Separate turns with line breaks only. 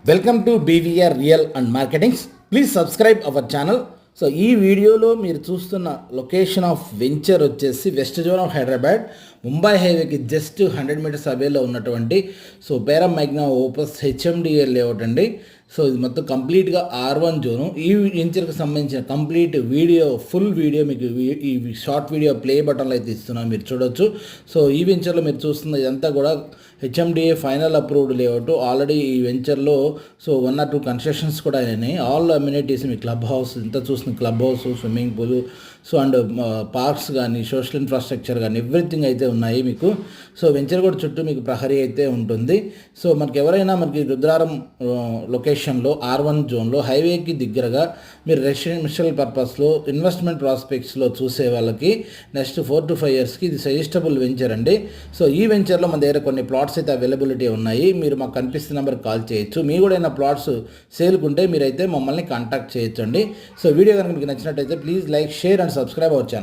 Welcome to BVR real and marketings. Please subscribe our channel. So ఈ వీడియోలో మీరు చూస్తున్న లొకేషన్ ఆఫ్ వెంచర్ వచ్చేసి west zone of Hyderabad, Mumbai హైవేకి జస్ట్ 100 మీటర్స్ అవేలో ఉన్నటువంటి పేరా మ్యాగ్నా ఓపస్ హెచ్ఎండిఏ లేఅవుట్ అండి. సో ఇది మొత్తం కంప్లీట్గా R1 జోను. ఈ వెంచర్కి సంబంధించిన కంప్లీట్ వీడియో, ఫుల్ వీడియో మీకు ఈ షార్ట్ వీడియో ప్లే బటన్లో అయితే ఇస్తున్నాను, మీరు చూడొచ్చు. సో ఈ వెంచర్లో మీరు చూస్తున్న ఇదంతా కూడా HMDA final approved layout. Already ఈ వెంచర్లో 1 or 2 కన్స్ట్రక్షన్స్ కూడా అయినాయి. ఆల్ అమ్యూనిటీస్, మీ క్లబ్ హౌస్, ఇంత చూసిన club house, swimming pool, and parks కానీ, సోషల్ ఇన్ఫ్రాస్ట్రక్చర్ కానీ ఎవ్రీథింగ్ అయితే ఉన్నాయి మీకు. సో వెంచర్ కూడా చుట్టూ మీకు ప్రహరీ అయితే ఉంటుంది. సో మనకి ఎవరైనా మనకి రుద్రారం లొకేషన్లో R1 జోన్లో హైవేకి దగ్గరగా మీరు రెసిడెన్షియల్ పర్పస్లో ఇన్వెస్ట్మెంట్ ప్రాస్పెక్ట్స్లో చూసే వాళ్ళకి నెక్స్ట్ 4 to 5 yearsకి ఇది సజెస్టబుల్ వెంచర్ అండి. సో ఈ వెంచర్లో మన దగ్గర కొన్ని ప్లాట్స్ అయితే అవైలబిలిటీ ఉన్నాయి. మీరు మాకు కనిపిస్తున్న నెంబర్కి కాల్ చేయొచ్చు. మీ కూడా ఏమైనా ప్లాట్స్ సేల్కుంటే మీరైతే మమ్మల్ని కాంటాక్ట్ చేయొచ్చు అండి. సో వీడియో కనుక మీకు నచ్చినట్టయితే please like, share and subscribe our channel.